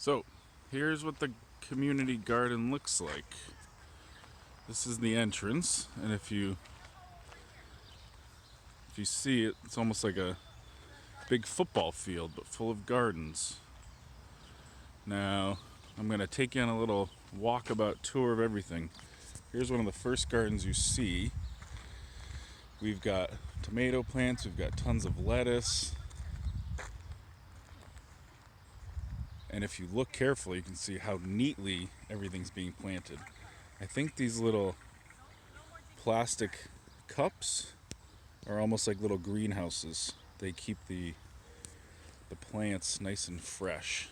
So, here's what the community garden looks like. This is the entrance, and if you see it, it's almost like a big football field, but full of gardens. Now, I'm going to take you on a little walkabout tour of everything. Here's one of the first gardens you see. We've got tomato plants, we've got tons of lettuce. And if you look carefully, you can see how neatly everything's being planted. I think these little plastic cups are almost like little greenhouses. They keep the plants nice and fresh.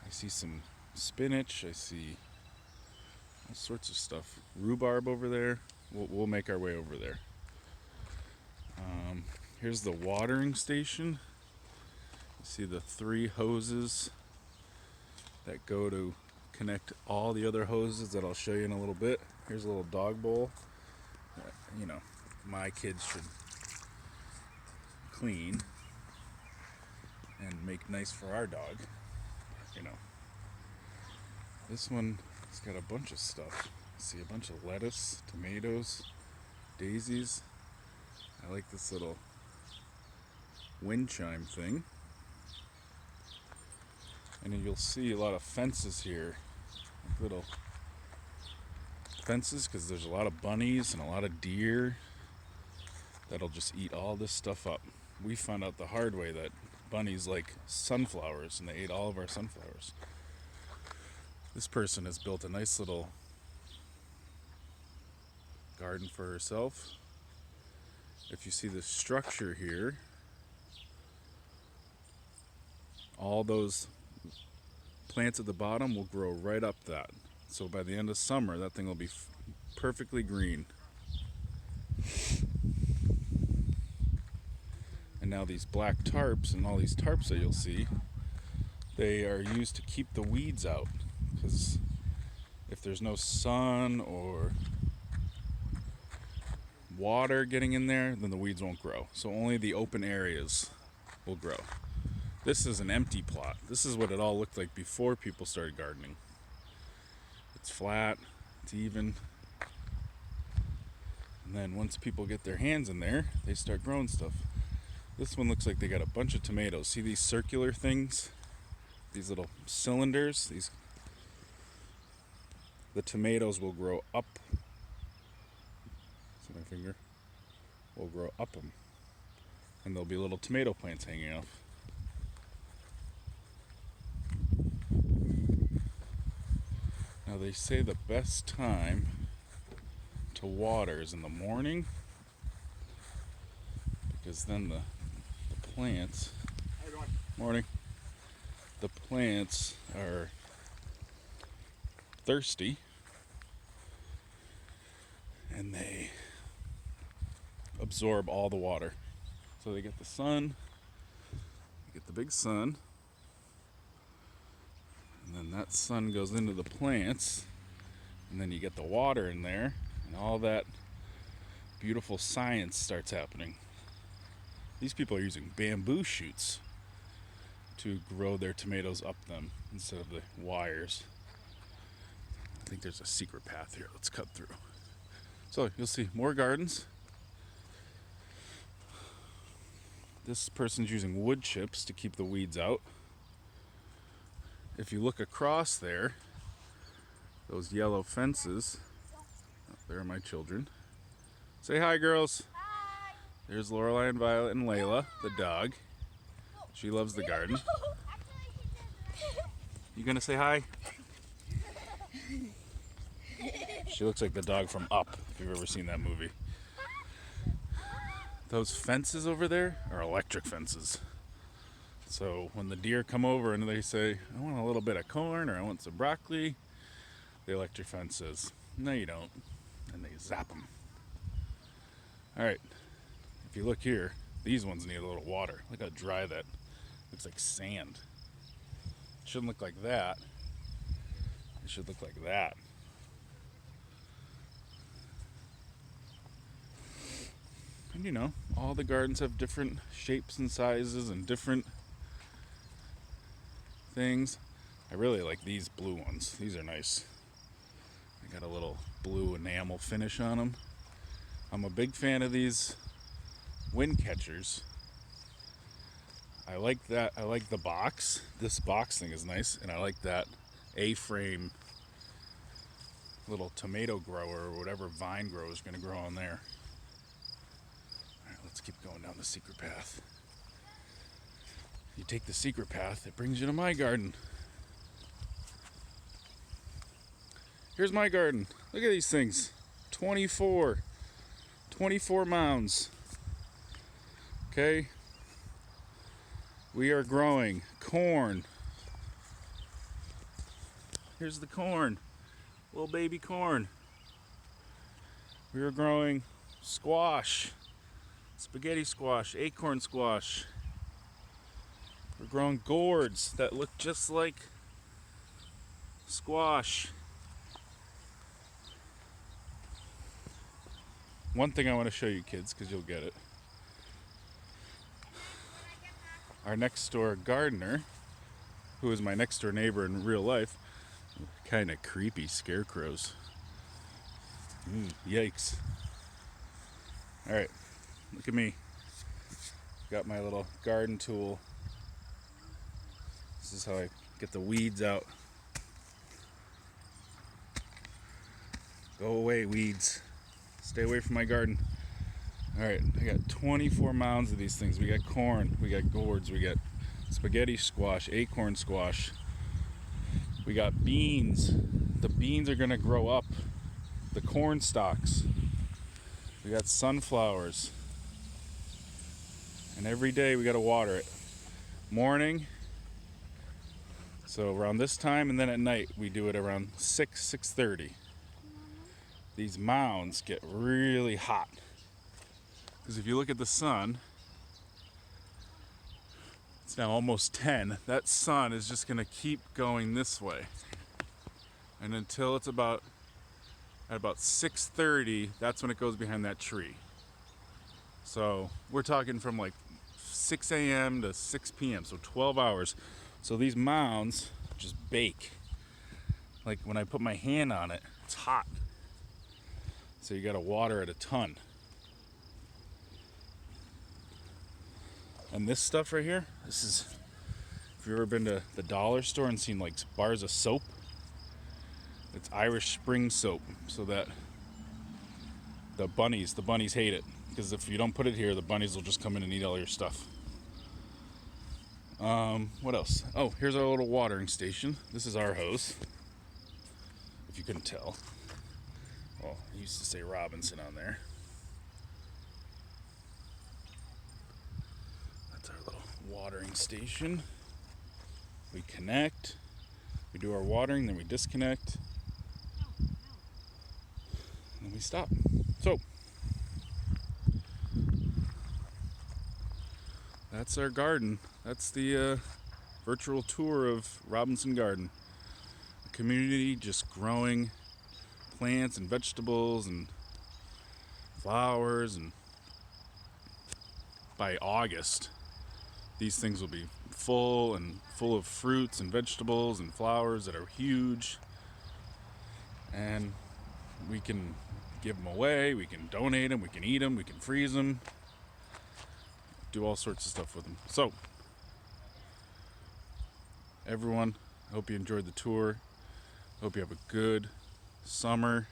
I see some spinach. I see all sorts of stuff. Rhubarb over there. We'll make our way over there. Here's the watering station. You see the 3 hoses that go to connect all the other hoses that I'll show you in a little bit. Here's a little dog bowl that, my kids should clean and make nice for our dog. This one has got a bunch of stuff. See a bunch of lettuce, tomatoes, daisies. I like this little wind chime thing. And then you'll see a lot of fences here, like little fences, because there's a lot of bunnies and a lot of deer that'll just eat all this stuff up. We found out the hard way that bunnies like sunflowers, and they ate all of our sunflowers. This person has built a nice little garden for herself. If you see the structure here, all those plants at the bottom will grow right up that. So by the end of summer, that thing will be perfectly green. And now these black tarps and all these tarps that you'll see, they are used to keep the weeds out. Because if there's no sun or water getting in there, then the weeds won't grow. So only the open areas will grow. This is an empty plot. This is what it all looked like before people started gardening. It's flat, it's even. And then once people get their hands in there, they start growing stuff. This one looks like they got a bunch of tomatoes. See these circular things? These little cylinders? The tomatoes will grow up. See my finger? Will grow up them. And there'll be little tomato plants hanging off. Now they say the best time to water is in the morning, because then the plants, morning, the plants are thirsty and they absorb all the water. So they get the sun, they get the big sun, and then that sun goes into the plants, and then you get the water in there, and all that beautiful science starts happening. These people are using bamboo shoots to grow their tomatoes up them instead of the wires. I think there's a secret path here. Let's cut through. So you'll see more gardens. This person's using wood chips to keep the weeds out. If you look across there, those yellow fences, oh, there are my children. Say hi, girls. Hi. There's Lorelai and Violet and Layla, the dog. She loves the garden. You gonna say hi? She looks like the dog from Up, if you've ever seen that movie. Those fences over there are electric fences. So when the deer come over and they say, I want a little bit of corn or I want some broccoli, the electric fence says, no you don't. And they zap them. Alright, if you look here, these ones need a little water. Look how dry that looks, like sand. It shouldn't look like that. It should look like that. And all the gardens have different shapes and sizes and different things. I really like these blue ones. These are nice. They got a little blue enamel finish on them. I'm a big fan of these wind catchers. I like that. I like the box. This box thing is nice, and I like that A-frame little tomato grower or whatever vine grower is going to grow on there. All right, let's keep going down the secret path. You take the secret path, it brings you to my garden. Here's my garden. Look at these things. 24 mounds. Okay. We are growing corn. Here's the corn. Little baby corn. We are growing squash. Spaghetti squash, acorn squash. We're growing gourds that look just like squash. One thing I want to show you kids, because you'll get it. Our next door gardener, who is my next door neighbor in real life, kind of creepy scarecrows. Yikes. Alright, look at me. Got my little garden tool. This is how I get the weeds out. Go away, weeds. Stay away from my garden. Alright, I got 24 mounds of these things. We got corn, we got gourds, we got spaghetti squash, acorn squash. We got beans. The beans are gonna grow up. The corn stalks. We got sunflowers. And every day we gotta water it. Morning, so around this time, and then at night we do it around 6:30. These mounds get really hot. Because if you look at the sun, it's now almost 10. That sun is just going to keep going this way. And until it's at about 6:30, that's when it goes behind that tree. So we're talking from like 6 a.m. to 6 p.m., so 12 hours. So these mounds just bake. Like when I put my hand on it, it's hot. So you got to water it a ton. And this stuff right here, this is, if you've ever been to the dollar store and seen like bars of soap, it's Irish Spring soap, so that the bunnies hate it. Because if you don't put it here, the bunnies will just come in and eat all your stuff. What else? Oh, here's our little watering station. This is our hose, if you couldn't tell. Well, I used to say Robinson on there. That's our little watering station. We connect, we do our watering, then we disconnect, and then we stop. So, that's our garden. That's the virtual tour of Robinson Garden. A community just growing plants and vegetables and flowers, and by August these things will be full of fruits and vegetables and flowers that are huge, and we can give them away, we can donate them, we can eat them, we can freeze them, do all sorts of stuff with them. So everyone, I hope you enjoyed the tour. Hope you have a good summer.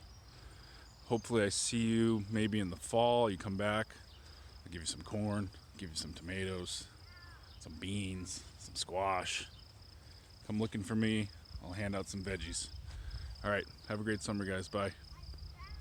Hopefully I see you maybe in the fall. You come back, I'll give you some corn, give you some tomatoes, some beans, some squash. Come looking for me. I'll hand out some veggies. All right, have a great summer, guys. Bye.